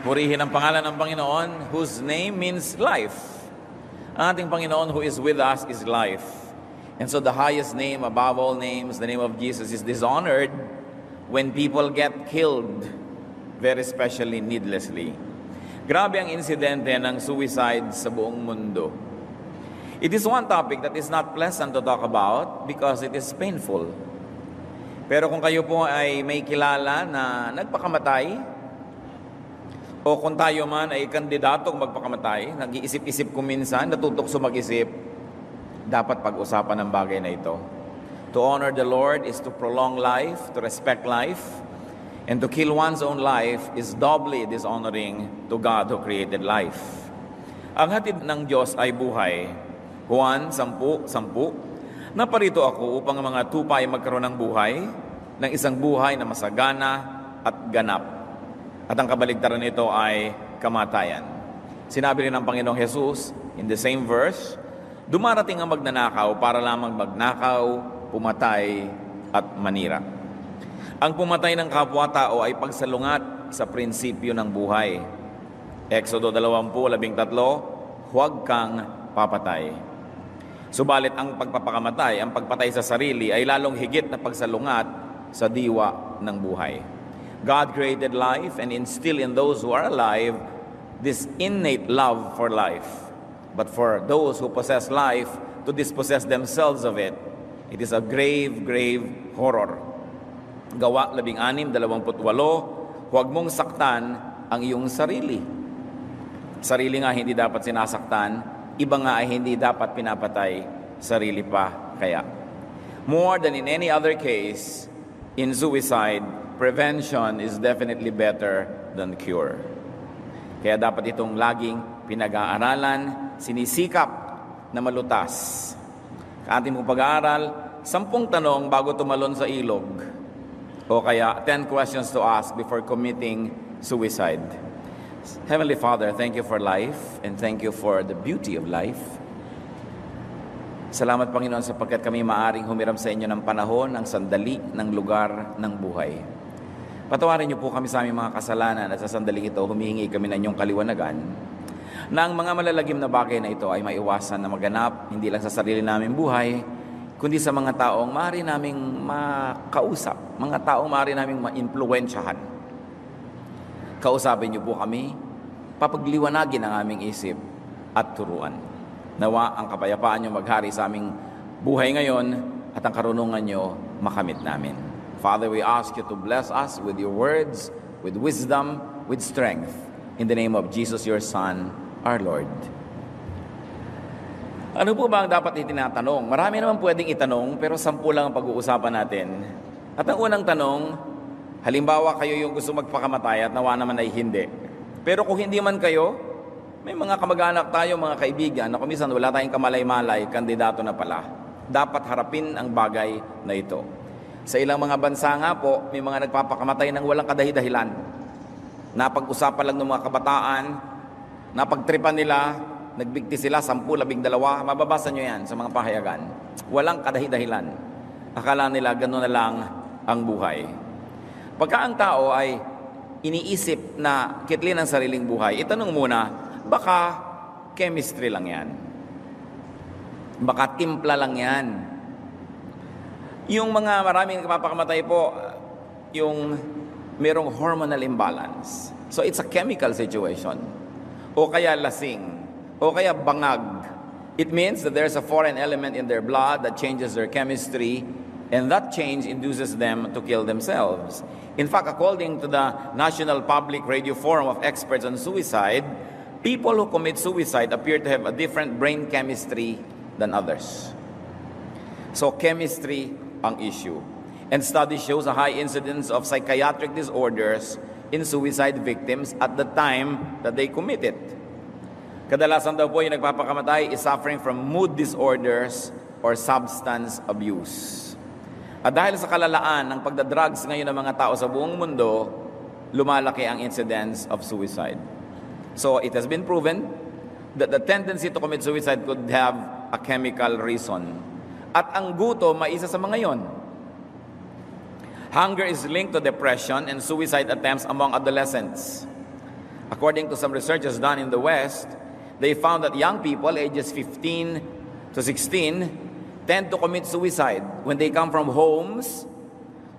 Purihin ang pangalan ng Panginoon, whose name means life. Ang ating Panginoon who is with us is life. And so the highest name above all names, the name of Jesus, is dishonored when people get killed, very especially needlessly. Grabe ang insidente ng suicide sa buong mundo. It is one topic that is not pleasant to talk about because it is painful. Pero kung kayo po ay may kilala na nagpakamatay, o kung tayo man ay kandidatong magpakamatay, nag-iisip-isip kuminsan, natutokso mag-isip, dapat pag-usapan ang bagay na ito. To honor the Lord is to prolong life, to respect life, and to kill one's own life is doubly dishonoring to God who created life. Ang hatid ng Diyos ay buhay. Juan 10:10, naparito ako upang ang mga tupa ay magkaroon ng buhay, ng isang buhay na masagana at ganap. At ang kabaligtaran nito ay kamatayan. Sinabi rin ng Panginoong Jesus, in the same verse, dumarating ang magnanakaw para lamang magnakaw, pumatay, at manira. Ang pumatay ng kapwa-tao ay pagsalungat sa prinsipyo ng buhay. Exodo 20:13, huwag kang papatay. Subalit ang pagpapakamatay, ang pagpatay sa sarili ay lalong higit na pagsalungat sa diwa ng buhay. God created life and instilled in those who are alive this innate love for life. But for those who possess life, to dispossess themselves of it, it is a grave, grave horror. Gawa 16:28, huwag mong saktan ang iyong sarili. Sarili nga hindi dapat sinasaktan, iba nga ay hindi dapat pinapatay, sarili pa kaya. More than in any other case, in suicide, prevention is definitely better than cure. Kaya dapat itong laging pinag-aaralan, sinisikap na malutas. Ating mong pag-aaral, 10 tanong bago tumalon sa ilog. O kaya 10 questions to ask before committing suicide. Heavenly Father, thank you for life and thank you for the beauty of life. Salamat Panginoon sapagkat kami maaring humiram sa inyo ng panahon, ng sandali, ng lugar, ng buhay. Patawarin niyo po kami sa aming mga kasalanan at sa sandaling ito humihingi kami ng inyong kaliwanagan na ang mga malalagim na bagay na ito ay maiwasan na maganap hindi lang sa sarili naming buhay, kundi sa mga taong maaari naming makausap, mga taong maaari naming maimpluwensyahan. Kausapin niyo po kami, papagliwanagin ang aming isip at turuan. Nawa ang kapayapaan niyo maghari sa aming buhay ngayon at ang karunungan niyo makamit namin. Father, we ask you to bless us with your words, with wisdom, with strength. In the name of Jesus, your Son, our Lord. Ano po ba ang dapat itinatanong? Marami naman pwedeng itanong, pero 10 lang ang pag-uusapan natin. At ang unang tanong, halimbawa kayo yung gusto magpakamatay at nawa naman ay hindi. Pero kung hindi man kayo, may mga kamag-anak tayo, mga kaibigan, na kumisan wala tayong kamalay-malay, kandidato na pala. Dapat harapin ang bagay na ito. Sa ilang mga bansa nga po, may mga nagpapakamatay ng walang kadahi-dahilan. Napag-usapan lang ng mga kabataan, napagtripan nila, nagbigti sila, 10, 12, mababasa nyo yan sa mga pahayagan. Walang kadahi-dahilan. Akala nila gano'n na lang ang buhay. Pagka ang tao ay iniisip na kitlin ang sariling buhay, itanong muna, baka chemistry lang yan. Baka timpla lang yan. Yung mga maraming napapakamatay po, yung merong hormonal imbalance. So it's a chemical situation. O kaya lasing. O kaya bangag. It means that there's a foreign element in their blood that changes their chemistry, and that change induces them to kill themselves. In fact, according to the National Public Radio Forum of Experts on Suicide, people who commit suicide appear to have a different brain chemistry than others. So chemistry ang issue. And study shows a high incidence of psychiatric disorders in suicide victims at the time that they commit it. Kadalasan daw po yung nagpapakamatay is suffering from mood disorders or substance abuse. At dahil sa kalalaan ng pagdadrugs ngayon ng mga tao sa buong mundo, lumalaki ang incidence of suicide. So it has been proven that the tendency to commit suicide could have a chemical reason. At ang gutom ay isa sa mga yon. Hunger is linked to depression and suicide attempts among adolescents. According to some researches done in the West, they found that young people ages 15 to 16 tend to commit suicide when they come from homes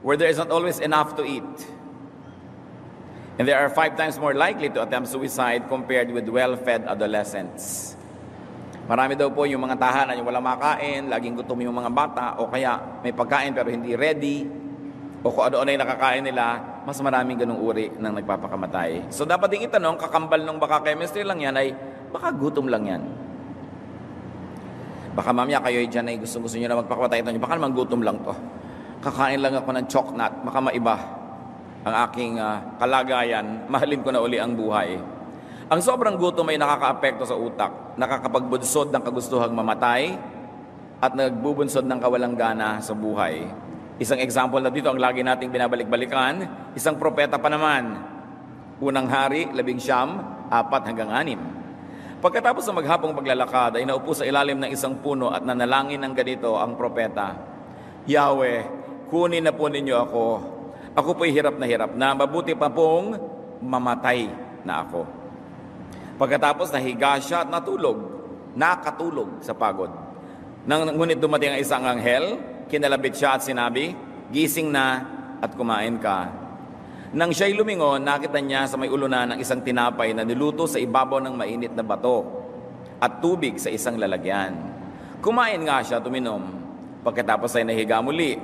where there is not always enough to eat. And they are 5 times more likely to attempt suicide compared with well-fed adolescents. Marami daw po yung mga tahanan, yung walang makain, laging gutom yung mga bata, o kaya may pagkain pero hindi ready, o kung ano-ano yung nakakain nila, mas maraming ganung uri ng nagpapakamatay. So dapat ding itanong, kakambal ng baka chemistry lang yan ay baka gutom lang yan. Baka mamaya kayo dyan ay gusto nyo na magpakamatay ito, baka naman gutom lang to. Kakain lang ako ng choknat, baka maiba ang aking kalagayan, mahalin ko na uli ang buhay. Ang sobrang gutom ay nakakaapekto sa utak, nakakapagbunsod ng kagustuhang mamatay, at nagbubunsod ng kawalang gana sa buhay. Isang example na dito, ang lagi nating binabalik-balikan, isang propeta pa naman. Unang Hari, 11, 4-6. Pagkatapos ng maghapong paglalakad, ay naupo sa ilalim ng isang puno at nanalangin ng ganito ang propeta, Yahweh, kunin na po ninyo ako. Ako po'y hirap na, mabuti pa pong mamatay na ako. Pagkatapos nahiga siya at nakatulog sa pagod. Ngunit dumating ang isang anghel, kinalabit siya at sinabi, gising na at kumain ka. Nang siya'y lumingon, nakita niya sa may ulunan ng isang tinapay na niluto sa ibabaw ng mainit na bato at tubig sa isang lalagyan. Kumain nga siya at uminom. Pagkatapos ay nahiga muli.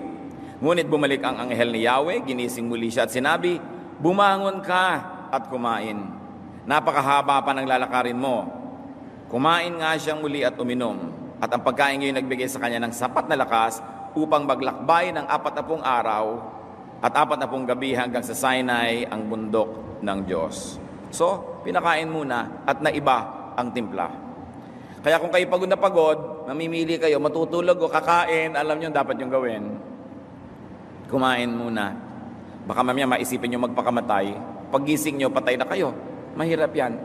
Ngunit bumalik ang anghel ni Yahweh, ginising muli siya at sinabi, bumangon ka at kumain. Napakahaba pa ng lalakarin mo. Kumain nga siyang muli at uminom. At ang pagkain ngayon nagbigay sa kanya ng sapat na lakas upang maglakbay ng 40 araw at 40 gabi hanggang sa Sinai, ang bundok ng Diyos. So, pinakain muna at naiba ang timpla. Kaya kung kayo pagod na pagod, mamimili kayo, matutulog o kakain, alam nyo dapat yung gawin. Kumain muna. Baka mamaya maisipin nyo magpakamatay. Paggising nyo, patay na kayo. Mahirap yan.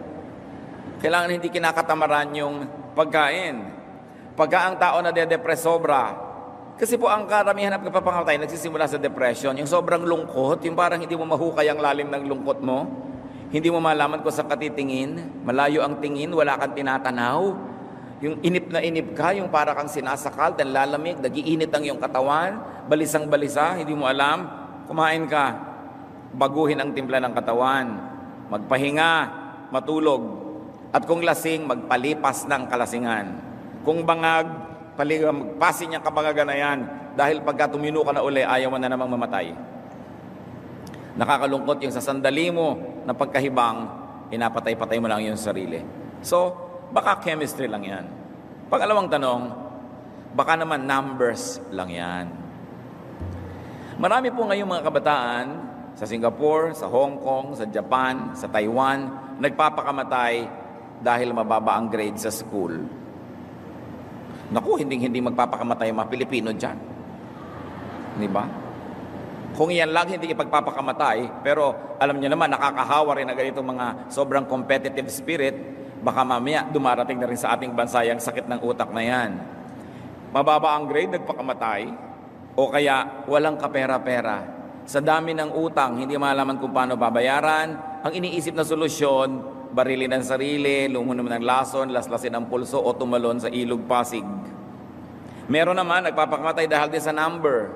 Kailangan hindi kinakatamaran yung pagkain. Pagka ang tao na de-depress sobra, kasi po ang karamihan ng pagpapangatay nagsisimula sa depression, yung sobrang lungkot, yung parang hindi mo mahukay ang lalim ng lungkot mo, hindi mo malaman kung saan ka titingin, malayo ang tingin, wala kang tinatanaw, yung inip na inip ka, yung para kang sinasakal, dan lalamig, nagiinit ang iyong katawan, balisang-balisa, hindi mo alam, kumain ka, baguhin ang timpla ng katawan, magpahinga, matulog, at kung lasing, magpalipas ng kalasingan. Kung bangag, magpasin niyang kabagagan na yan, dahil pagka tumino ka na uli, ayaw mo na namang mamatay. Nakakalungkot yung sa sandali mo na pagkahibang, inapatay-patay mo lang yung sarili. So, baka chemistry lang yan. Pangalawang tanong, baka naman numbers lang yan. Marami po ngayong mga kabataan, sa Singapore, sa Hong Kong, sa Japan, sa Taiwan, nagpapakamatay dahil mababa ang grade sa school. Naku, hindi magpapakamatay ang mga Pilipino dyan. Di ba? Kung yan lang, hindi ipagpapakamatay, pero alam niyo naman, nakakahawa rin na ganitong mga sobrang competitive spirit, baka mamaya dumarating na rin sa ating bansa yung sakit ng utak na yan. Mababa ang grade, nagpakamatay, o kaya walang kapera-pera. Sa dami ng utang, hindi malaman kung paano babayaran. Ang iniisip na solusyon, barilin ang sarili, lumunom ng lason, laslasin ang pulso, o tumalon sa ilog Pasig. Meron naman, nagpapakamatay dahil din sa number.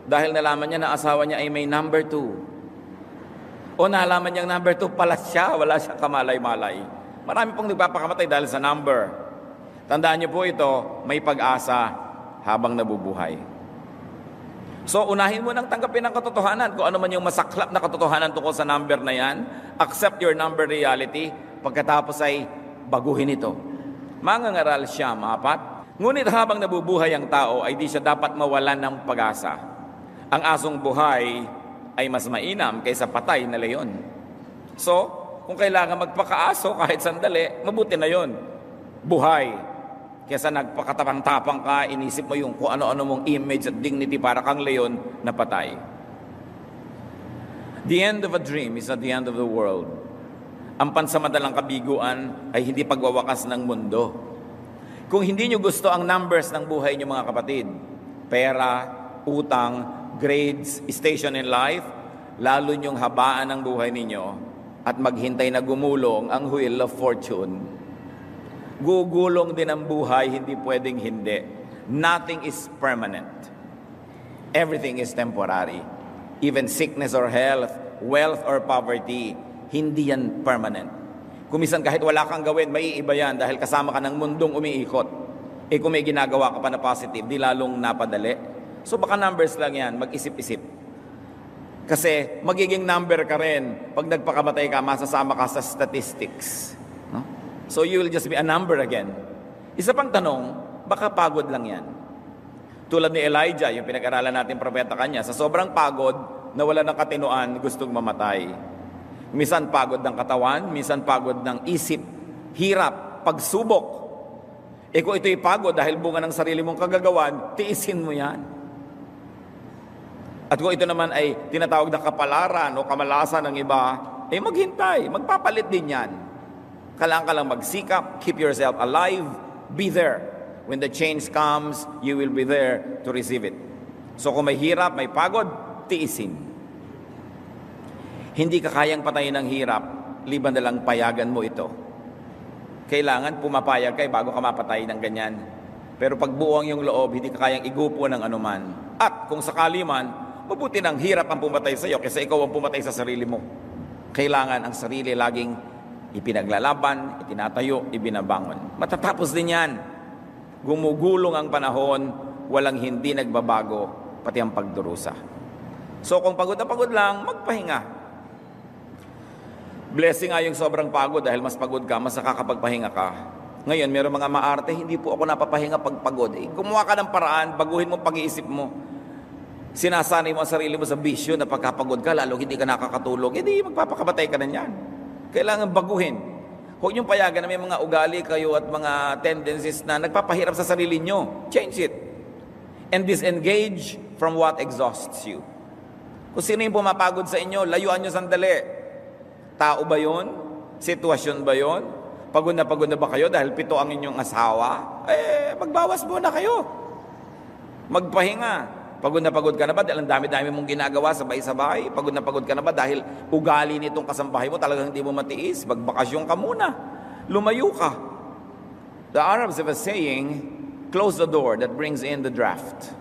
Dahil nalaman niya na asawa niya ay may number 2. O nalaman niyang number 2 pala siya, wala siya kamalay-malay. Marami pong nagpapakamatay dahil sa number. Tandaan niyo po ito, may pag-asa habang nabubuhay. So, unahin mo nang tanggapin ang katotohanan. Kung ano man yung masaklap na katotohanan tungkol sa number na yan, accept your number reality, pagkatapos ay baguhin ito. Mangangaral siya, 4. Ngunit habang nabubuhay ang tao, ay di siya dapat mawalan ng pag-asa. Ang asong buhay ay mas mainam kaysa patay na leon. So, kung kailangan magpakaaso kahit sandali, mabuti na yon. Buhay. Kesa nagpakatapang-tapang ka, inisip mo yung kung ano-ano mong image at dignity para kang leon na patay. The end of a dream is at the end of the world. Ang pansamantalang kabiguan ay hindi pagwawakas ng mundo. Kung hindi nyo gusto ang numbers ng buhay nyo mga kapatid, pera, utang, grades, station in life, lalo nyong habaan ang buhay ninyo at maghintay na gumulong ang wheel of fortune. Gugulong din ang buhay, hindi pwedeng hindi. Nothing is permanent. Everything is temporary. Even sickness or health, wealth or poverty, hindi yan permanent. Kumisan kahit wala kang gawin, maiiba yan dahil kasama ka ng mundong umiikot. Kung may ginagawa ka pa na positive, di lalong napadali. So baka numbers lang yan, mag-isip-isip. Kasi magiging number ka rin. Pag nagpakamatay ka, masasama ka sa statistics. No? So you will just be a number again. Isa pang tanong, baka pagod lang yan. Tulad ni Elijah, yung pinag-aralan natin propeta kanya, sa sobrang pagod, nawala ng katinoan, gustong mamatay. Minsan pagod ng katawan, minsan pagod ng isip, hirap, pagsubok. Kung ito'y pagod dahil bunga ng sarili mong kagagawan, tiisin mo yan. At kung ito naman ay tinatawag na kapalaran o kamalasan ng iba, maghintay, magpapalit din yan. Kailangan ka lang magsikap, keep yourself alive, be there. When the change comes, you will be there to receive it. So kung may hirap, may pagod, tiisin. Hindi ka kayang patayin ng hirap, liban na lang payagan mo ito. Kailangan pumapayag kayo bago ka mapatay ng ganyan. Pero pag buong yung loob, hindi ka kayang igupo ng anuman. At kung sakali man, mabuti ng hirap ang pumatay sa iyo kaysa ikaw ang pumatay sa sarili mo. Kailangan ang sarili laging ipinaglalaban, itinatayo, ibinabangon. Matatapos din yan. Gumugulong ang panahon, walang hindi nagbabago, pati ang pagdurusa. So kung pagod na pagod lang, magpahinga. Blessing nga yung sobrang pagod dahil mas pagod ka, mas nakakapagpahinga ka. Ngayon, meron mga maarte, hindi po ako napapahinga pag pagod. Gumawa ka ng paraan, baguhin mo pag-iisip mo. Sinasanay mo ang sarili mo sa bisyo na pagkapagod ka, lalo hindi ka nakakatulog, hindi magpapakabatay ka na yan. Kailangan baguhin. Huwag niyong payagan na may mga ugali kayo at mga tendencies na nagpapahirap sa sarili niyo. Change it. And disengage from what exhausts you. Kung sino yung pumapagod sa inyo, layuan niyo sandali. Tao ba yun? Sitwasyon ba yun? Pagod na ba kayo dahil 7 ang inyong asawa? Magbawas muna kayo. Magpahinga. Pagod na ka na ba dahil ang dami-dami mong ginagawa sabay-sabay? Pagod na ka na ba dahil ugali nitong kasambahay mo talagang hindi mo matiis? Magbakasyon ka muna. Lumayo ka. The Arabs have a saying, close the door that brings in the draft.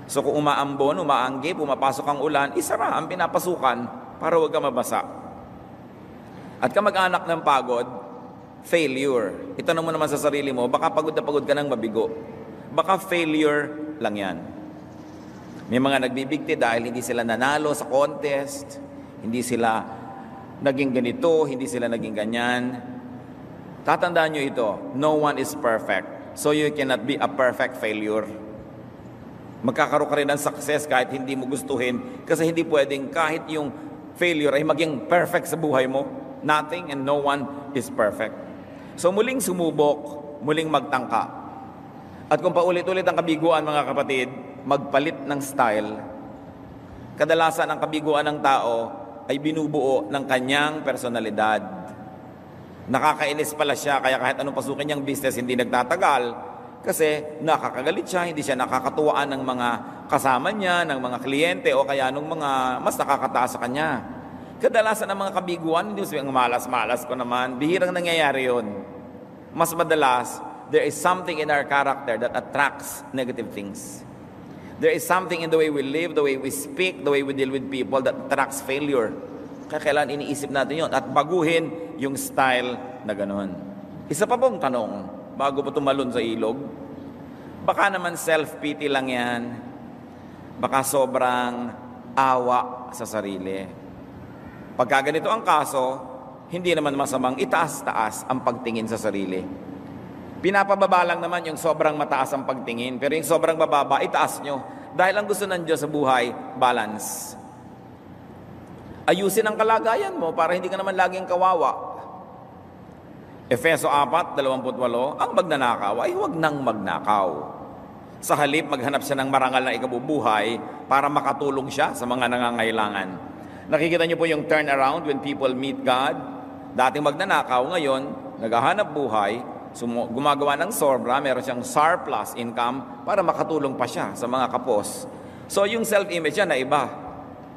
So kung umaambon, umaanggi, pumapasok ang ulan, isara ang pinapasukan para huwag ka mabasa. At kamag-anak ng pagod, failure. Itanong mo naman sa sarili mo, baka pagod na pagod ka ng mabigo. Baka failure lang yan. May mga nagbibigti dahil hindi sila nanalo sa contest, hindi sila naging ganito, hindi sila naging ganyan. Tatandaan nyo ito, no one is perfect. So you cannot be a perfect failure. Magkakaroon ka rin ng success kahit hindi mo gustuhin kasi hindi pwedeng kahit yung failure ay maging perfect sa buhay mo. Nothing and no one is perfect. So muling sumubok, muling magtangka. At kung paulit-ulit ang kabiguan, mga kapatid, magpalit ng style. Kadalasan ang kabiguan ng tao ay binubuo ng kanyang personalidad. Nakakainis pala siya, kaya kahit anong pasukin niyang business, hindi nagtatagal. Kasi nakakagalit siya, hindi siya nakakatuwaan ng mga kasama niya, ng mga kliyente, o kaya ng mga mas nakakataas sa kanya. Kadalasan ang mga kabiguan, hindi mo malas-malas ko naman, bihirang nangyayari yun. Mas madalas, there is something in our character that attracts negative things. There is something in the way we live, the way we speak, the way we deal with people that attracts failure. Kaya kailangan iniisip natin yun at baguhin yung style na gano'n. Isa pa pong tanong, bago po tumalon sa ilog, baka naman self-pity lang yan, baka sobrang awa sa sarili. Pagka ganito ang kaso, hindi naman masamang itaas-taas ang pagtingin sa sarili. Pinapababa lang naman yung sobrang mataas ang pagtingin, pero yung sobrang bababa, itaas nyo. Dahil ang gusto ng Diyos sa buhay, balance. Ayusin ang kalagayan mo para hindi ka naman laging kawawa. Efeso 4:28, ang magnanakaw ay huwag nang magnakaw. Sa halip, maghanap siya ng marangal na ikabubuhay para makatulong siya sa mga nangangailangan. Nakikita niyo po yung turnaround when people meet God. Dating magnanakaw, ngayon, naghahanap buhay, gumagawa ng sobra, meron siyang surplus income para makatulong pa siya sa mga kapos. So yung self-image niya na iba.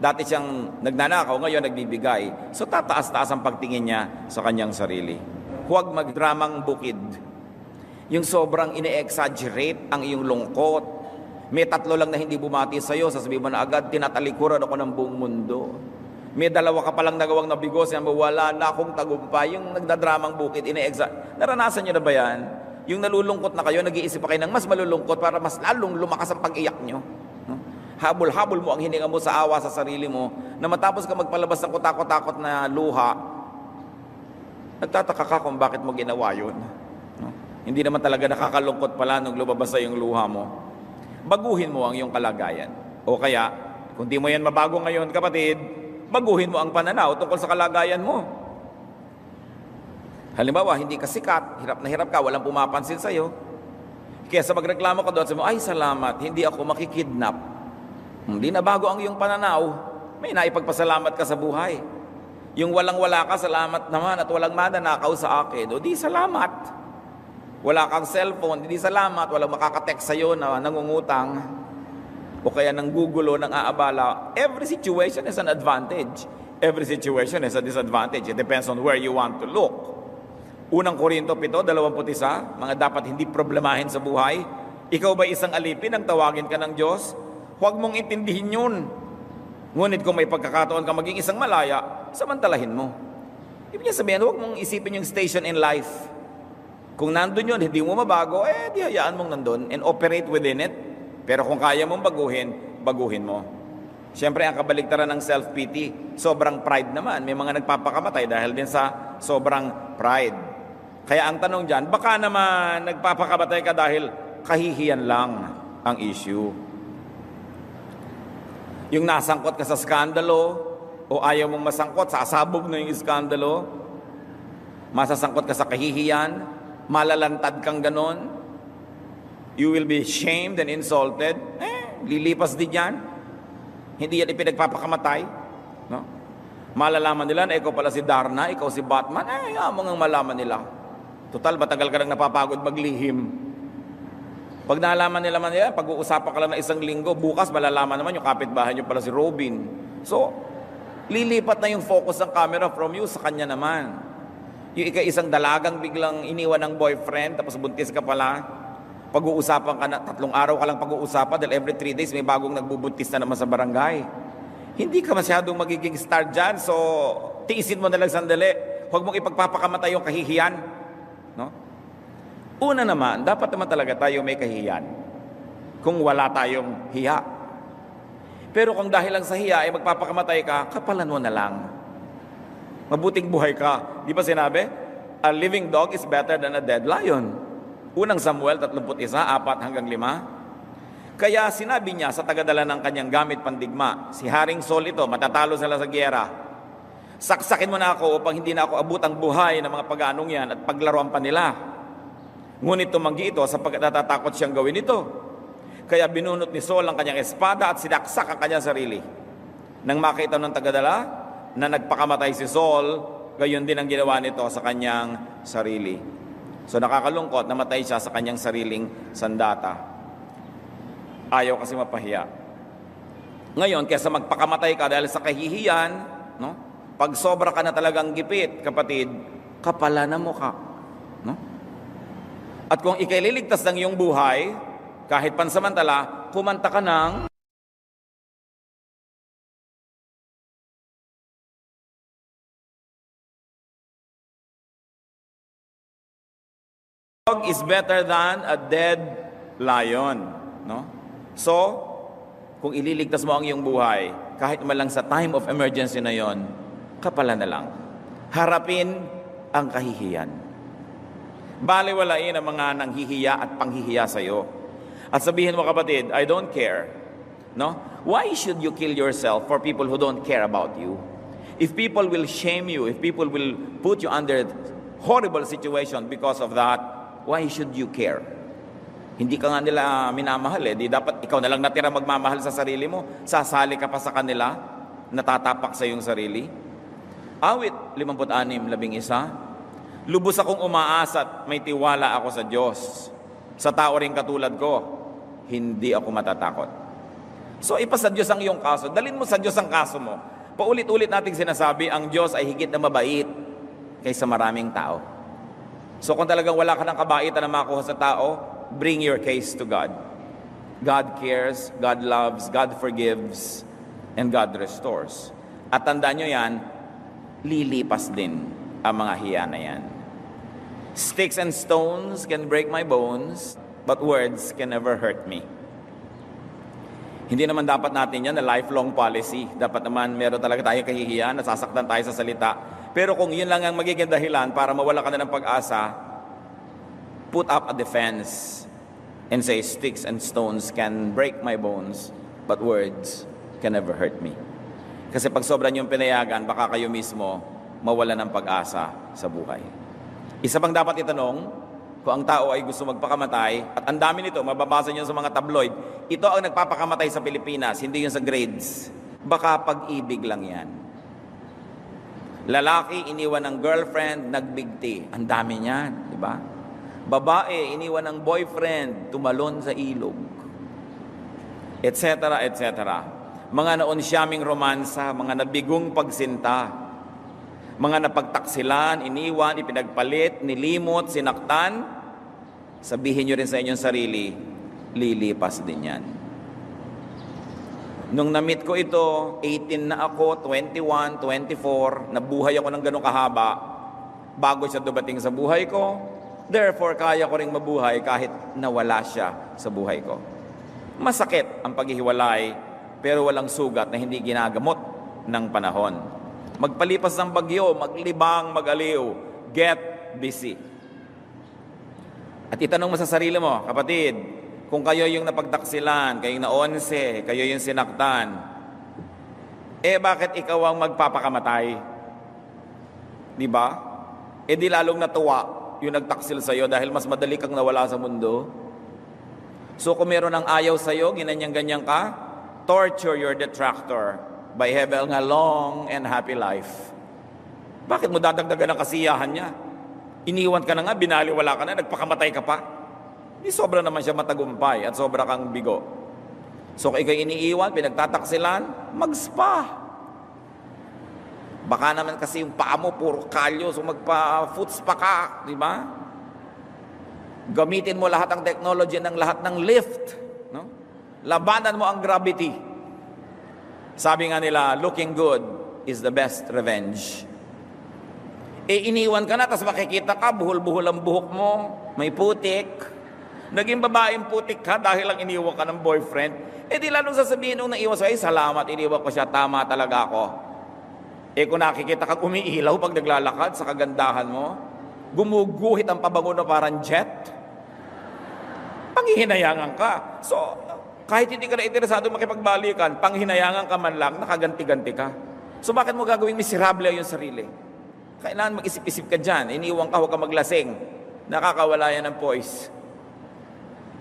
Dati siyang nagnanakaw, ngayon nagbibigay. So tataas-taas ang pagtingin niya sa kanyang sarili. Huwag magdramang bukid. Yung sobrang ine-exaggerate ang iyong lungkot. May 3 lang na hindi bumati sa'yo, sasabihin mo na agad, tinatalikuran ako ng buong mundo. May 2 ka palang nagawang nabigo, siya wala na akong tagumpay. Yung nagdadramang bukid, naranasan niyo na ba yan? Yung nalulungkot na kayo, nag-iisip pa kayo ng mas malulungkot para mas lalong lumakas ang pag-iyak nyo. Habol-habol mo ang hininga mo sa awa sa sarili mo, na matapos ka magpalabas ng kutakot-takot na luha, nagtataka ka kung bakit mo ginawa yun. Hindi naman talaga nakakalungkot pala nung lumabas sa yung luha mo. Baguhin mo ang iyong kalagayan. O kaya, kung di mo yan mabago ngayon, kapatid, baguhin mo ang pananaw tungkol sa kalagayan mo. Halimbawa, hindi ka sikat, hirap na hirap ka, walang pumapansin sa'yo. Kaya sa magreklamo ka doon, sabi mo, ay salamat, hindi ako makikidnap. Hindi na bago ang iyong pananaw, may naipagpasalamat ka sa buhay. Yung walang-wala ka, salamat naman, at walang mananakaw sa akin. O di salamat. Wala kang cellphone, hindi salamat, walang makakatext sa'yo na nangungutang o kaya nang gugulo, nang aabala. Every situation is an advantage. Every situation is a disadvantage. It depends on where you want to look. Unang Korinto 7:21, mga dapat hindi problemahin sa buhay. Ikaw ba isang alipin ang tawagin ka ng Diyos? Huwag mong intindihin yun. Ngunit kung may pagkakataon ka maging isang malaya, samantalahin mo. Ibig sabihin, huwag mong isipin yung station in life. Kung nandun yun, hindi mo mabago, di hayaan mong nandun and operate within it. Pero kung kaya mong baguhin mo. Siyempre, ang kabaligtaran ng self-pity, sobrang pride naman. May mga nagpapakamatay dahil din sa sobrang pride. Kaya ang tanong dyan, baka naman nagpapakamatay ka dahil kahihiyan lang ang issue. Yung nasangkot ka sa skandalo, o ayaw mong masangkot, sasabog na yung skandalo, masasangkot ka sa kahihiyan, malalantad kang ganon, you will be shamed and insulted, lilipas din yan. Hindi yan ipinagpapakamatay. No? Malalaman nila na ikaw pala si Darna, ikaw si Batman, mo ngang malaman nila. Total, matagal ka nang napapagod maglihim. Pag nalaman nila man nila, pag-uusapan ka lang ng 1 linggo, bukas malalaman naman yung kapitbahay nyo pala si Robin. So, lilipat na yung focus ng camera from you sa kanya naman. Yung isang dalagang biglang iniwan ng boyfriend, tapos buntis ka pala, pag-uusapan ka na, 3 araw ka lang pag-uusapan, dahil every 3 days may bagong nagbubuntis na naman sa barangay. Hindi ka masyadong magiging star dyan, so tiisin mo na lang sandali. Huwag mong ipagpapakamatay yung kahihiyan. No? Una naman, dapat naman talaga tayo may kahihiyan kung wala tayong hiya. Pero kung dahil lang sa hiya ay magpapakamatay ka, kapalan mo na lang. Mabuting buhay ka. Di ba sinabi? A living dog is better than a dead lion. Unang Samuel 31:4-5. Kaya sinabi niya sa tagadala ng kanyang gamit pandigma, si Haring Saul ito, matatalo sila sa gyera. Saksakin mo na ako upang hindi na ako abot ang buhay ng mga pag-anong yan at paglaruan pa nila. Ngunit tumanggi ito sapagkat natatakot siyang gawin ito. Kaya binunot ni Saul ang kanyang espada at sinaksak ang kanyang sarili. Nang makita ng tagadala na nagpakamatay si Saul, gayon din ang ginawa nito sa kanyang sarili. So nakakalungkot, namatay siya sa kanyang sariling sandata. Ayaw kasi mapahiya. Ngayon, kaysa magpakamatay ka dahil sa kahihiyan, no? Pag sobra ka na talagang gipit, kapatid, kapalanan mo ka. No? At kung ikaliligtas ng iyong buhay, kahit pansamantala, kumanta ka ng dog is better than a dead lion. No? So, kung ililigtas mo ang iyong buhay, kahit malang sa time of emergency na yon, kapala na lang. Harapin ang kahihiyan. Baliwalain ang mga nanghihiya at panghihiya sa iyo. At sabihin mo, kapatid, I don't care. No? Why should you kill yourself for people who don't care about you? If people will shame you, if people will put you under horrible situation because of that, why should you care? Hindi ka nga nila minamahal Di dapat ikaw na lang natira magmamahal sa sarili mo. Sasali ka pa sa kanila, natatapak sa iyong sarili. Awit 56:11. Lubos akong umaasa at may tiwala ako sa Diyos. Sa tao ring katulad ko, hindi ako matatakot. So ipasa Diyos ang iyong kaso. Dalin mo sa Diyos ang kaso mo. Paulit-ulit nating sinasabi, ang Diyos ay higit na mabait kaysa maraming tao. So kung talagang wala ka ng kabaitan na makuha sa tao, bring your case to God. God cares, God loves, God forgives, and God restores. At tandaan nyo yan, lilipas din ang mga hiya na yan. Sticks and stones can break my bones, but words can never hurt me. Hindi naman dapat natin yan na lifelong policy. Dapat naman meron talaga tayong kahihiyan, nasasaktan tayo sa salita. Pero kung yun lang ang magiging dahilan para mawala ka na ng pag-asa, put up a defense and say, sticks and stones can break my bones, but words can never hurt me. Kasi pag sobra niyong pinayagan, baka kayo mismo mawala ng pag-asa sa buhay. Isa pang dapat itanong, kung ang tao ay gusto magpakamatay, at ang dami nito, mababasa niyo sa mga tabloid, ito ang nagpapakamatay sa Pilipinas, hindi yung sa grades. Baka pag-ibig lang yan. Lalaki, iniwan ng girlfriend, nagbigti. Ang dami niyan, di ba? Babae, iniwan ng boyfriend, tumalon sa ilog. Etc., etc. Mga naunsyaming romansa, mga nabigong pagsinta, mga napagtaksilan, iniwan, ipinagpalit, nilimot, sinaktan, sabihin nyo rin sa inyong sarili, lilipas din yan. Nung na-meet ko ito, 18 na ako, 21, 24, nabuhay ako ng ganong kahaba, bago siya dumating sa buhay ko, therefore, kaya ko ring mabuhay kahit nawala siya sa buhay ko. Masakit ang paghihiwalay, pero walang sugat na hindi ginagamot ng panahon. Magpalipas ng bagyo, maglibang, magaliw, get busy. At itanong mo sa sarili mo, kapatid, kung kayo yung napagtaksilan, kayo na 11, kayo yung sinaktan, bakit ikaw ang magpapakamatay? Di ba? Di lalong natuwa yung nagtaksil sa'yo dahil mas madali kang nawala sa mundo. So kung meron ng ayaw sa'yo, ginanyang-ganyan ka, torture your detractor by having a long and happy life. Bakit mo dadagdagan ang kasiyahan niya? Iniwan ka na nga, binaliwala ka na, nagpakamatay ka pa. Di sobra naman siya matagumpay at sobra kang bigo. So kung ikaw'y iniiwan, pinagtataksilan, mag-spa. Baka naman kasi yung paa mo, puro kalyo, so magpa-foot spa ka, di ba? Gamitin mo lahat ng technology ng lahat ng lift. No? Labanan mo ang gravity. Sabi nga nila, looking good is the best revenge. Iniwan ka na, tapos makikita ka, buhol-buhol ang buhok mo, may putik. Naging babaeng putik ka dahil lang iniwan ka ng boyfriend. Di lalong sasabihin nung naiwan sa'yo, salamat, iniwan ko siya, tama talaga ako. Kung nakikita kang umiilaw pag naglalakad sa kagandahan mo, gumuguhit ang pabango na parang jet, panghihinayangan ka. So, kahit hindi ka na interesado makipagbalikan, panghinayangan ka man lang, nakaganti-ganti ka. So bakit mo gagawing miserable yung sarili? Kailangan mag-isip-isip ka dyan. Iniwan ka, huwag ka maglasing. Nakakawala yan ng poise.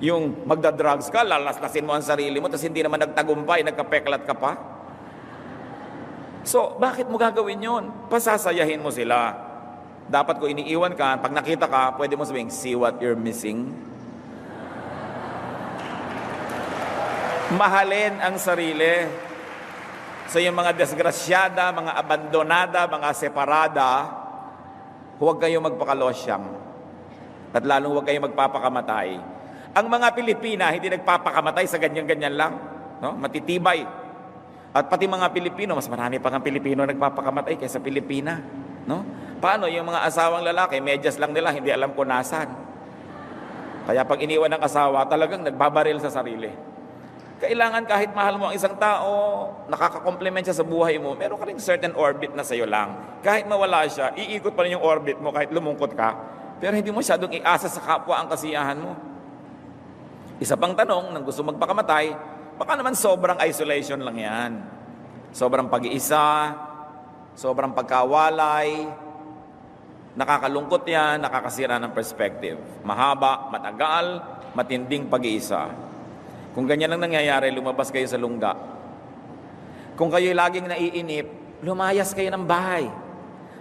Yung magda-drugs ka, lalaslasin mo ang sarili mo, tapos hindi naman nagtagumpay, nagkapeklat ka pa. So, bakit mo gagawin yun? Pasasayahin mo sila. Dapat kung iniiwan ka, pag nakita ka, pwede mo sabihin, see what you're missing? Mahalin ang sarili. So yung mga desgrasyada, mga abandonada, mga separada, huwag kayong magpakalosyang. At lalong huwag kayong magpapakamatay. Ang mga Pilipina, hindi nagpapakamatay sa ganyan-ganyan lang. No? Matitibay. At pati mga Pilipino, mas marami pa ng Pilipino nagpapakamatay kaysa Pilipina. No? Paano yung mga asawang lalaki, medyas lang nila, hindi alam kung nasan. Kaya pag iniwan ng asawa, talagang nagbabaril sa sarili. Kailangan kahit mahal mo ang isang tao, nakaka-complement siya sa buhay mo, meron ka rin certain orbit na sa'yo lang. Kahit mawala siya, iikot pa rin yung orbit mo kahit lumungkot ka. Pero hindi mo masyadong iasa sa kapwa ang kasiyahan mo. Isa pang tanong, nang gusto magpakamatay, baka naman sobrang isolation lang yan. Sobrang pag-iisa, sobrang pagkawalay, nakakalungkot yan, nakakasira ng perspective. Mahaba, matagal, matinding pag-iisa. Kung ganyan lang nangyayari, lumabas kayo sa lungga. Kung kayo laging naiinip, lumayas kayo ng bahay.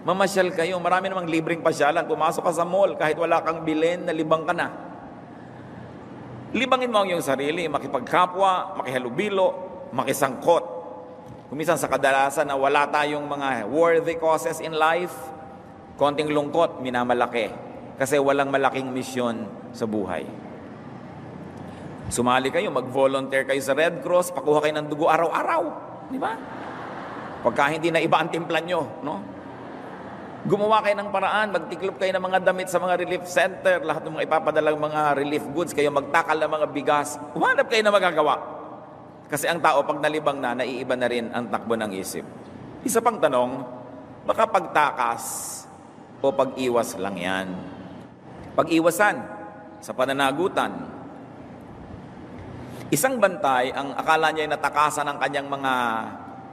Mamasyal kayo. Marami namang libreng pasyalan. Pumasok ka sa mall, kahit wala kang bilhin, nalibang ka na. Libangin mo ang iyong sarili, makipagkapwa, makihalubilo, makisangkot. Kumisan sa kadalasan na wala tayong mga worthy causes in life, konting lungkot, minamalaki. Kasi walang malaking misyon sa buhay. Sumali kayo, mag-volunteer kayo sa Red Cross, pakuha kayo ng dugo araw-araw. Di ba? Pagka hindi na iba ang timplan nyo, no? Gumawa kayo ng paraan, magtiklop kayo ng mga damit sa mga relief center, lahat ng mga ipapadalang mga relief goods, kayo magtakal ng mga bigas, humanap kayo na magagawa. Kasi ang tao, pag nalibang na, naiiba na rin ang takbo ng isip. Isa pang tanong, baka pagtakas o pag-iwas lang yan? Pag-iwasan sa pananagutan. Isang bantay, ang akala niya ay natakasan ng kanyang mga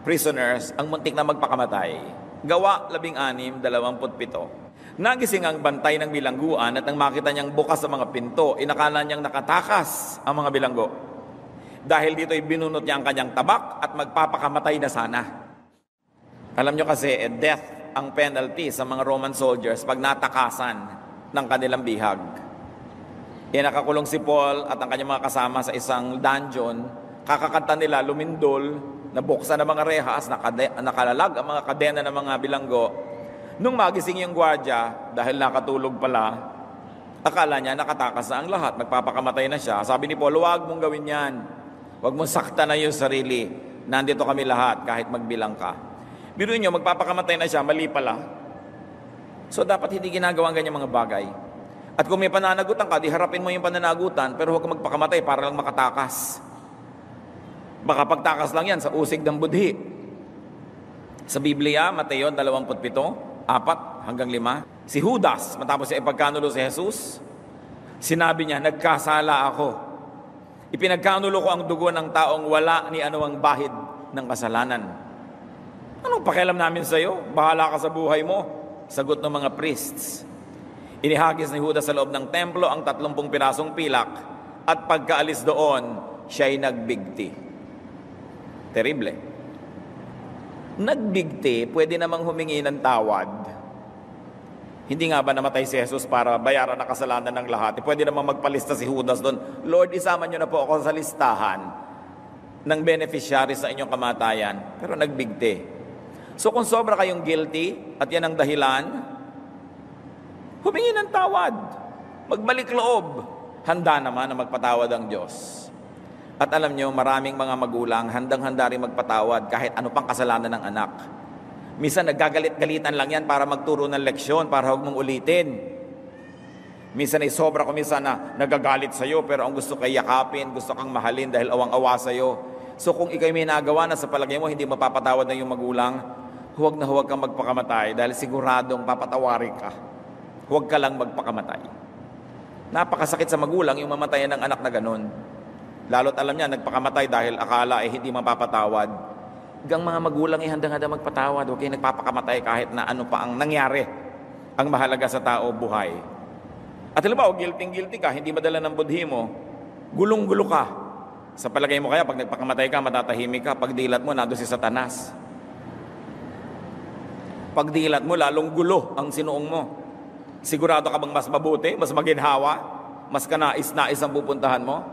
prisoners, ang muntik na magpakamatay. Gawa 16:27. Nagising ang bantay ng bilangguan at nang makita niyang bukas sa mga pinto, inakala niyang nakatakas ang mga bilanggo. Dahil dito ay binunot niya ang kanyang tabak at magpapakamatay na sana. Alam niyo kasi, death ang penalty sa mga Roman soldiers pag natakasan ng kanilang bihag. Nakakulong si Paul at ang kanyang mga kasama sa isang dungeon. Kakakanta nila, lumindol, nabuksan ang mga rehas, nakalalag ang mga kadena ng mga bilanggo. Nung magising yung gwardya, dahil nakatulog pala, akala niya nakatakas na ang lahat, magpapakamatay na siya. Sabi ni Paul, huwag mong gawin yan. Huwag mong sakta na yung sarili. Nandito kami lahat kahit magbilang ka. Biruin nyo, magpapakamatay na siya, mali pala. So dapat hindi ginagawa ang ganyang mga bagay. At kung may pananagutan ka, di harapin mo yung pananagutan, pero huwag kang magpakamatay para lang makatakas. Baka pagtakas lang yan sa usig ng budhi. Sa Biblia, Mateo 27:4-5. Si Judas, matapos siya ipagkanulo si Jesus, sinabi niya, nagkasala ako. Ipinagkanulo ko ang dugo ng taong wala ni anumang bahid ng kasalanan. Anong pakialam namin sa iyo? Bahala ka sa buhay mo. Sagot ng mga priests. Inihagis ni Judas sa loob ng templo ang 30 pirasong pilak at pagkaalis doon, siya'y nagbigti. Terrible. Nagbigti, pwede namang humingi ng tawad. Hindi nga ba namatay si Jesus para bayaran ang kasalanan ng lahat? Pwede namang magpalista si Judas doon, Lord, isama niyo na po ako sa listahan ng beneficiaries sa inyong kamatayan. Pero nagbigti. So kung sobra kayong guilty at yan ang dahilan, humingi ng tawad. Magbalik loob. Handa naman na magpatawad ang Diyos. At alam nyo, maraming mga magulang handang-handa rin magpatawad kahit ano pang kasalanan ng anak. Minsan naggagalit-galitan lang yan para magturo ng leksyon, para huwag mong ulitin. Minsan ay sobra ko minsan na nagagalit sa'yo, pero ang gusto kay yakapin, gusto kang mahalin dahil awang-awa sa'yo. So kung ikay may nagawa na sa palagay mo, hindi mapapatawad ng iyong magulang, huwag na huwag kang magpakamatay dahil siguradong papatawarin ka. Huwag ka lang magpakamatay. Napakasakit sa magulang yung mamatayan ng anak na ganun. Lalo't alam niya, nagpakamatay dahil akala ay hindi mapapatawad. Hanggang mga magulang ay handang-handa magpatawad. Huwag kayo nagpapakamatay kahit na ano pa ang nangyari. Ang mahalaga sa tao, buhay. At alam ba, guilty ka, hindi madala ng budhi mo, gulong-gulo ka. Sa palagay mo kaya, pag nagpakamatay ka, matatahimik ka. Pag dilat mo, nando si Satanas. Pag dilat mo, lalong gulo ang sinuong mo. Sigurado ka bang mas mabuti, mas maginhawa, mas kanais-nais ang pupuntahan mo?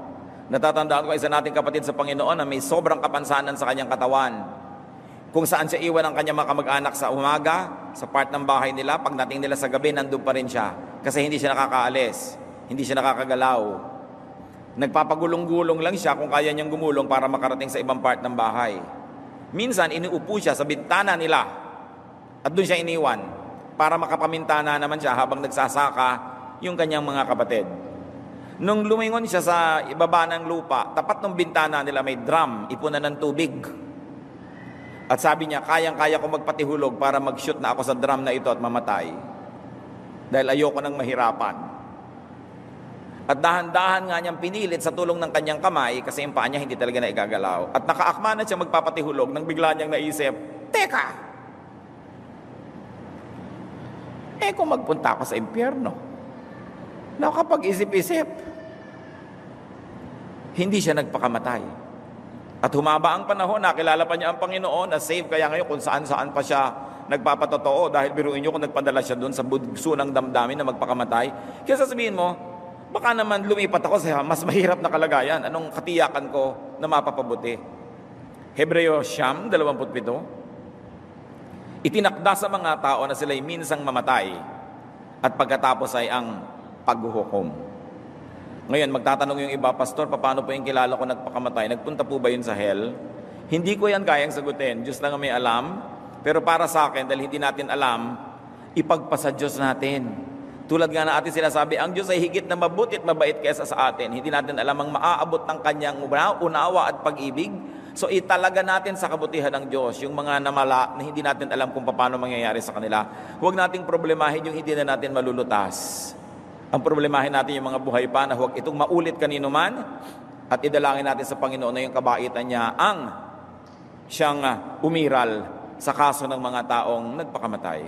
Natatandaan ko isa nating kapatid sa Panginoon na may sobrang kapansanan sa kanyang katawan. Kung saan siya iwan ang kanyang mga kamag-anak sa umaga, sa part ng bahay nila, pagdating nila sa gabi, nandun pa rin siya. Kasi hindi siya nakakaalis, hindi siya nakakagalaw. Nagpapagulong-gulong lang siya kung kaya niyang gumulong para makarating sa ibang part ng bahay. Minsan, iniupo siya sa bintana nila at doon siya iniwan para makapamintana naman siya habang nagsasaka yung kanyang mga kapatid. Nung lumingon siya sa ibaba ng lupa, tapat ng bintana nila may drum, ipunan ng tubig. At sabi niya, kayang-kaya ko magpatihulog para mag-shoot na ako sa drum na ito at mamatay. Dahil ayoko nang mahirapan. At dahan-dahan nga niyang pinilit sa tulong ng kanyang kamay kasi yung paa niya hindi talaga na igagalaw. At nakaakma na siya magpapatihulog nang bigla niyang naisip, teka! Kung magpunta ako sa impyerno, nakapag-isip-isip, hindi siya nagpakamatay. At humaba ang panahon, nakilala pa niya ang Panginoon, na save kaya ngayon kung saan-saan pa siya nagpapatotoo dahil biruin niyo kung nagpadala siya doon sa bugso ng damdamin na magpakamatay. Kaya sasabihin mo, baka naman lumipat ako sa mas mahirap na kalagayan. Anong katiyakan ko na mapapabuti? Hebreo 9:27, itinakda sa mga tao na sila'y minsang mamatay at pagkatapos ay ang paghuhukom. Ngayon, magtatanong yung iba, Pastor, paano po yung kilala ko nagpakamatay? Nagpunta po ba yun sa hell? Hindi ko yan kayang sagutin. Diyos lang ang may alam. Pero para sa akin, dahil hindi natin alam, ipagpasa Diyos natin. Tulad nga na ating sinasabi, ang Diyos ay higit na mabuti at mabait kaysa sa atin. Hindi natin alam ang maaabot ng kanyang unawa at pag-ibig. So italaga natin sa kabutihan ng Diyos yung mga namala na hindi natin alam kung paano mangyayari sa kanila. Huwag nating problemahin yung hindi na natin malulutas. Ang problemahin natin yung mga buhay pa na huwag itong maulit kanino man at idalangin natin sa Panginoon na yung kabaitan niya ang siyang umiral sa kaso ng mga taong nagpakamatay.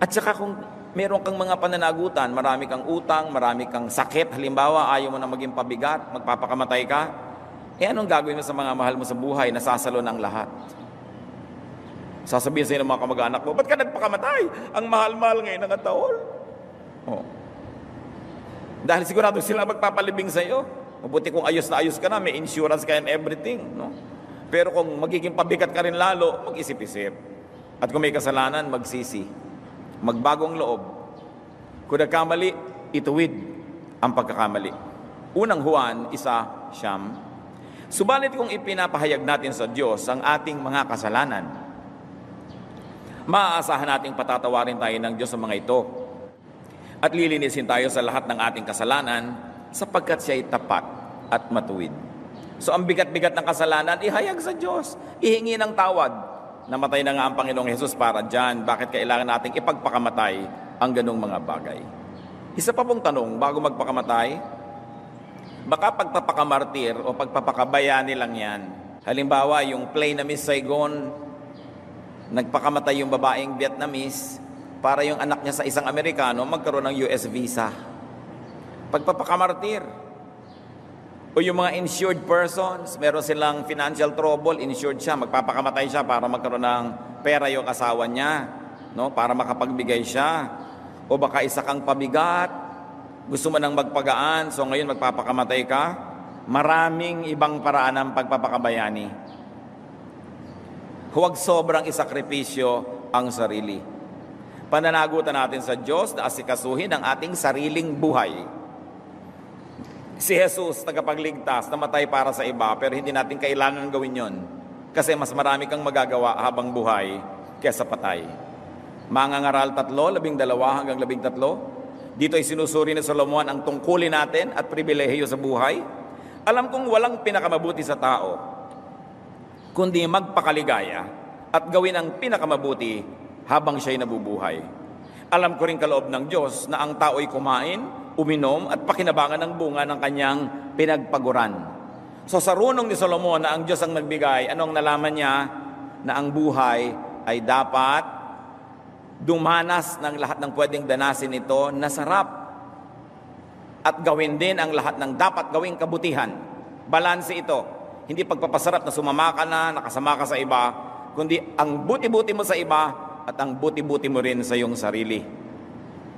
At saka kung meron kang mga pananagutan, marami kang utang, marami kang sakit, halimbawa ayaw mo na maging pabigat, magpapakamatay ka, anong gagawin mo sa mga mahal mo sa buhay? Nasasalo ng lahat. Sasabihin sa inyo ng mga kamag-anak mo, ba't ka nagpakamatay? Ang mahal-mahal ngayon ng taon. Oh. Dahil sigurado sila magpapalibing sa iyo. Mabuti kung ayos na ayos ka na, may insurance ka and everything. No? Pero kung magiging pabigat ka rin lalo, mag-isip-isip. At kung may kasalanan, magsisi. Magbagong loob. Kung nagkamali, ituwid ang pagkakamali. Unang Juan 1:9. Subalit kung ipinapahayag natin sa Diyos ang ating mga kasalanan, maaasahan nating patatawarin tayo ng Diyos sa mga ito at lilinisin tayo sa lahat ng ating kasalanan sapagkat siya ay tapat at matuwid. So ang bigat-bigat ng kasalanan, ihayag sa Diyos, ihingi ng tawad. Namatay na nga ang Panginoong Hesus para dyan. Bakit kailangan nating ipagpakamatay ang ganong mga bagay? Isa pa pong tanong bago magpakamatay, baka pagpapakamartir o pagpapakabayani lang yan. Halimbawa, yung plane na Miss Saigon, nagpakamatay yung babaeng Vietnamese para yung anak niya sa isang Amerikano magkaroon ng US visa. Pagpapakamartir. O yung mga insured persons, meron silang financial trouble, insured siya, magpapakamatay siya para magkaroon ng pera yung asawa niya, no? Para makapagbigay siya. O baka isa kang pabigat, gusto mo nang magpagaan, so ngayon magpapakamatay ka. Maraming ibang paraan ng pagpapakabayani. Huwag sobrang isakripisyo ang sarili. Pananagutan natin sa Diyos na asikasuhin ang ating sariling buhay. Si Jesus, tagapagligtas, namatay para sa iba, pero hindi natin kailangan gawin yon. Kasi mas marami kang magagawa habang buhay kaysa patay. Mangangaral 3, 12 hanggang 13. Dito ay sinusuri ni Solomon ang tungkulin natin at pribilehiyo sa buhay. Alam kong walang pinakamabuti sa tao, kundi magpakaligaya at gawin ang pinakamabuti habang siya'y nabubuhay. Alam ko rin kaloob ng Diyos na ang tao ay kumain, uminom at pakinabangan ng bunga ng kanyang pinagpaguran. So sa runong ni Solomon na ang Diyos ang nagbigay, anong nalaman niya? Na ang buhay ay dapat dumanas ng lahat ng pwedeng danasin ito na sarap at gawin din ang lahat ng dapat gawing kabutihan. Balanse ito. Hindi pagpapasarap na sumama ka na, nakasama ka sa iba, kundi ang buti-buti mo sa iba at ang buti-buti mo rin sa iyong sarili.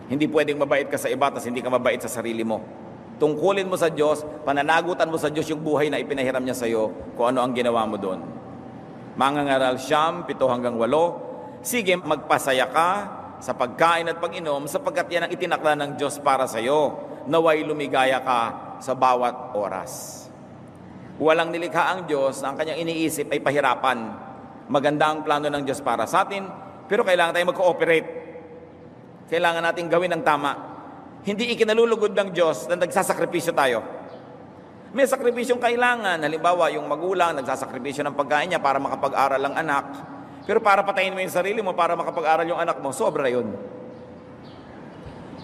Hindi pwedeng mabait ka sa iba at hindi ka mabait sa sarili mo. Tungkulin mo sa Diyos, pananagutan mo sa Diyos yung buhay na ipinahiram niya sa iyo kung ano ang ginawa mo doon. Mangangaral 7 hanggang 8. Sige, magpasaya ka sa pagkain at pag-inom sapagkat yan ang itinakda ng Diyos para sa iyo. Naway lumigaya ka sa bawat oras. Walang nilikha ang Diyos na ang kanyang iniisip ay pahirapan. Maganda ang plano ng Diyos para sa atin, pero kailangan tayong mag-cooperate. Kailangan natin gawin ang tama. Hindi ikinalulugod ng Diyos na nagsasakripisyo tayo. May sakripisyong kailangan. Halimbawa, yung magulang nagsasakripisyo ng pagkain niya para makapag-aral ang anak. Pero para patayin mo yung sarili mo, para makapag-aral yung anak mo, sobra yun.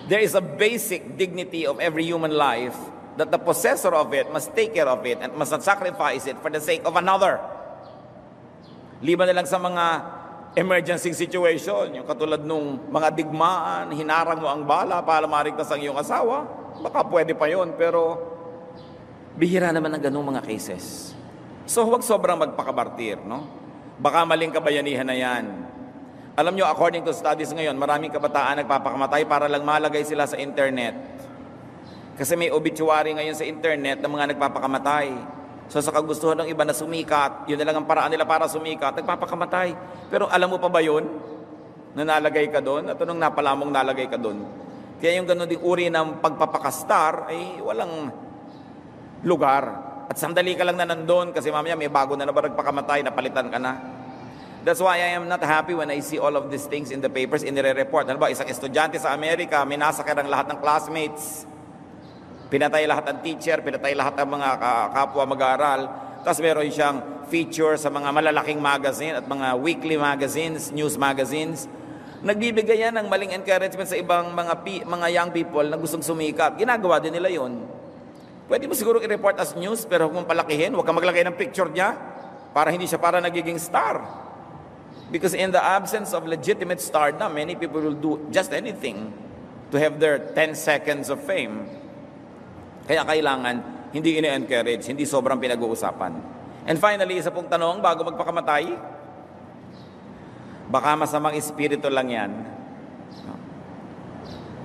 There is a basic dignity of every human life that the possessor of it must take care of it and must not sacrifice it for the sake of another. Liban na lang sa mga emergency situation, yung katulad nung mga digmaan, hinarang mo ang bala para marigtas ang iyong asawa, baka pwede pa yon, pero bihira naman ang ganung mga cases. So huwag sobrang magpakabartir, no? Baka maling kabayanihan na yan. Alam nyo, according to studies ngayon, maraming kabataan nagpapakamatay para lang malagay sila sa internet. Kasi may obituary ngayon sa internet ng mga nagpapakamatay. So sa kagustuhan ng iba na sumikat, yun na lang ang paraan nila para sumikat, nagpapakamatay. Pero alam mo pa ba yun? Na nalagay ka doon? At anong napalamong nalagay ka doon? Kaya yung ganun ding uri ng pagpapakastar ay walang lugar. At sandali ka lang na nandun kasi mamaya may bago na naman nagpakamatay, napalitan ka na. That's why I am not happy when I see all of these things in the papers, in the report. Ano ba, isang estudyante sa Amerika, minasakay ang lahat ng classmates. Pinatay lahat ng teacher, pinatay lahat ng mga kapwa mag-aaral. Tapos meron siyang feature sa mga malalaking magazine at mga weekly magazines, news magazines. Nagbibigay yan ng maling encouragement sa ibang mga young people na gustong sumikat. Ginagawa din nila yon. Pwede mo siguro i-report as news, pero kung palakihin, huwag kang maglagay ng picture niya para hindi siya para nagiging star. Because in the absence of legitimate stardom, many people will do just anything to have their 10 seconds of fame. Kaya kailangan, hindi ini-encourage, hindi sobrang pinag-uusapan. And finally, isa pong tanong bago magpakamatay, baka masamang espiritu lang yan.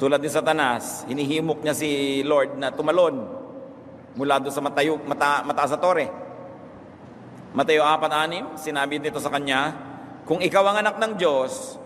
Tulad ni Satanas, hinihimok niya si Lord na tumalon mula doon sa mataas sa tore. Mateo 4:6, sinabi dito sa kanya, kung ikaw ang anak ng Diyos,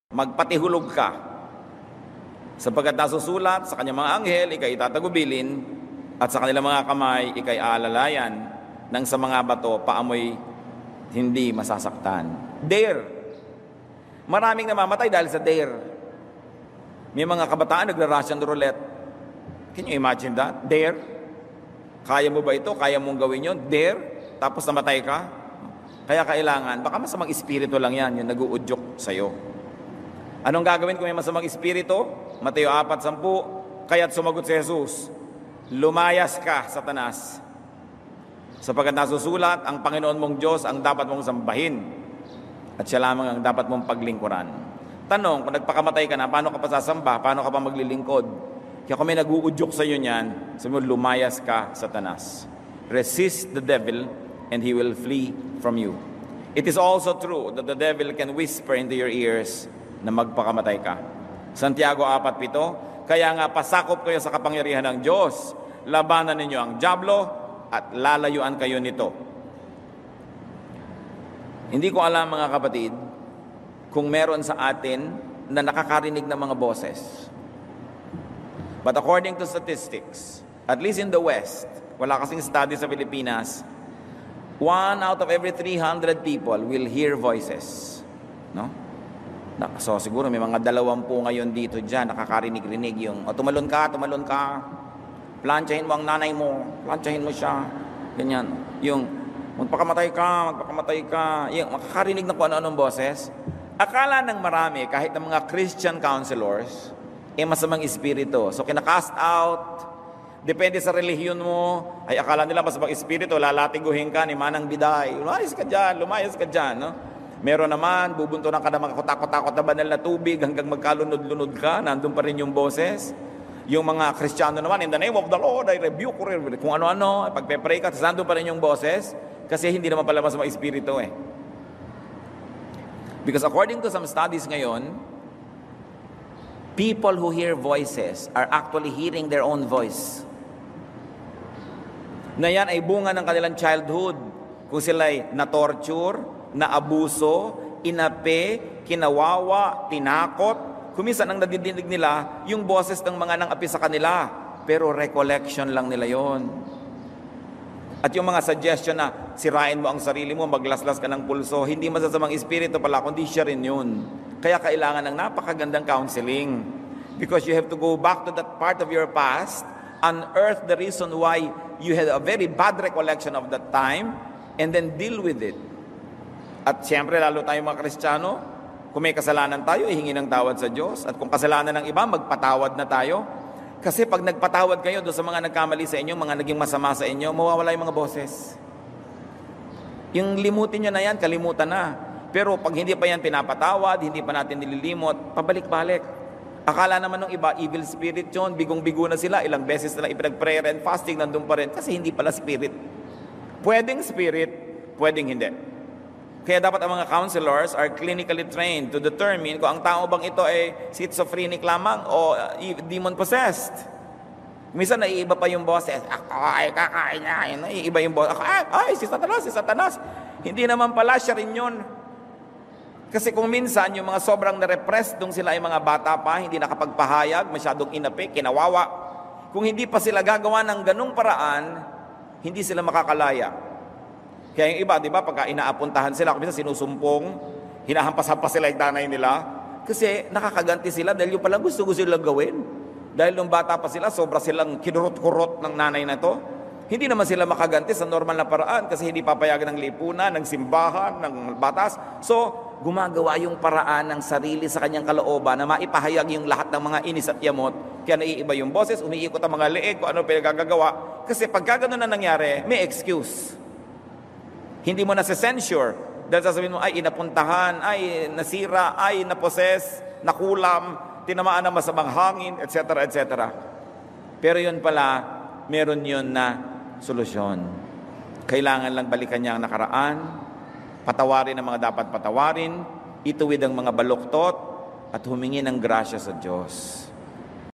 magpatihulog ka. Sapagkat nasusulat sa kanyang mga anghel, ikay itatagubilin, at sa kanilang mga kamay, ikay aalalayan, nang sa mga bato, paamoy hindi masasaktan. Dare. Maraming namamatay dahil sa dare. May mga kabataan nagra-Russian roulette. Can you imagine that? Dare. Kaya mo ba ito? Kaya mong gawin yun? Dare. Tapos namatay ka? Kaya kailangan, baka masamang espiritu lang yan, yung nag-uudyok sa'yo. Anong gagawin kung may masamang espiritu? Mateo 4:10, kaya't sumagot si Jesus, lumayas ka, Satanas. Sapagkat nasusulat, ang Panginoon mong Diyos ang dapat mong sambahin at siya lamang ang dapat mong paglingkuran. Tanong, kung nagpakamatay ka na, paano ka pa sasamba? Paano ka pa maglilingkod? Kaya kung may nag-uudyok sa iyo niyan, sabi mo, lumayas ka, Satanas. Resist the devil and he will flee from you. It is also true that the devil can whisper into your ears na magpakamatay ka. Santiago 4:7, kaya nga pasakop kayo sa kapangyarihan ng Diyos, labanan ninyo ang dyablo at lalayuan kayo nito. Hindi ko alam, mga kapatid, kung meron sa atin na nakakarinig ng mga boses. But according to statistics, at least in the West, wala kasing study sa Pilipinas, 1 out of every 300 people will hear voices. No? So siguro may mga 20 ngayon dito dyan, nakakarinig-rinig yung, tumalon ka, planchahin mo ang nanay mo, planchahin mo siya, ganyan. Yung, magpakamatay ka, yung makakarinig na kung ano-anong boses. Akala ng marami, kahit ng mga Christian counselors, masamang espiritu. So kinakast out, depende sa relihiyon mo, ay akala nila masamang espiritu, lalatiguhin ka ni Manang Biday, lumayas ka dyan, no? Meron naman, bubuntunan ka ng mga kutakot-takot na banal na tubig hanggang magkalunod-lunod ka, nandun pa rin yung boses. Yung mga Kristiyano naman, in the name of the Lord, I rebuke kung ano-ano, pagpe-pray ka, nandun pa rin yung boses, kasi hindi naman pala masamang espiritu eh. Because according to some studies ngayon, people who hear voices are actually hearing their own voice. Na yan ay bunga ng kanilang childhood. Kung sila'y na-torture, na-abuso, inape, kinawawa, tinakot, kuminsan ang nadidinig nila yung boses ng mga nang-api sa kanila. Pero recollection lang nila yon. At yung mga suggestion na sirain mo ang sarili mo, maglaslas ka ng pulso, hindi masasamang espiritu pala, kundi siya rin yun. Kaya kailangan ng napakagandang counseling. Because you have to go back to that part of your past, unearth the reason why you had a very bad recollection of that time, and then deal with it. At siyempre, lalo tayong mga Kristiyano, kung may kasalanan tayo, ihingi ng tawad sa Diyos. At kung kasalanan ng iba, magpatawad na tayo. Kasi pag nagpatawad kayo doon sa mga nagkamali sa inyo, mga naging masama sa inyo, mawawala yung mga boses. Yung limutin nyo na yan, kalimutan na. Pero pag hindi pa yan pinapatawad, hindi pa natin nililimot, pabalik-balik. Akala naman ng iba, evil spirit yun, bigong-bigo na sila, ilang beses na ipinag-prayer and fasting, nandun pa rin, kasi hindi pala spirit. Pwedeng spirit, pwedeng hindi. Kaya dapat ang mga counselors are clinically trained to determine kung ang tao bang ito ay schizophrenic lamang o demon-possessed. Minsan naiiba pa yung boses, ako ay kakain niya, naiiba yung boses, ay, si Satanas. Hindi naman pala siya rin yun. Kasi kung minsan yung mga sobrang na-repressed nung sila ay mga bata pa, hindi nakapagpahayag, masyadong inapi, kinawawa. Kung hindi pa sila gagawa ng ganung paraan, hindi sila makakalaya. Kaya yung iba, di ba, pagka inaapuntahan sila, kung minsan sinusumpong, hinahampas-hampas sila yung nanay nila, kasi nakakaganti sila dahil yung palang gusto silang gawin. Dahil nung bata pa sila, sobra silang kinurot-kurot ng nanay na to. Hindi naman sila makaganti sa normal na paraan kasi hindi papayagan ng lipunan, ng simbahan, ng batas. So, gumagawa yung paraan ng sarili sa kanyang kalooban na maipahayag yung lahat ng mga inis at yamot. Kaya naiiba yung boses, umiikot ang mga leeg, kung ano pinagagagawa. Kasi pagka ganun na nangyari, may excuse. Hindi mo na-censure. Dahil sasabihin mo, ay inapuntahan, ay nasira, ay naposes, nakulam, tinamaan ng masamang hangin, etc., etc. Pero yun pala, meron yun na solusyon. Kailangan lang balikan niya ang nakaraan, patawarin ang mga dapat patawarin, ituwid ang mga baluktot, at humingi ng grasya sa Diyos.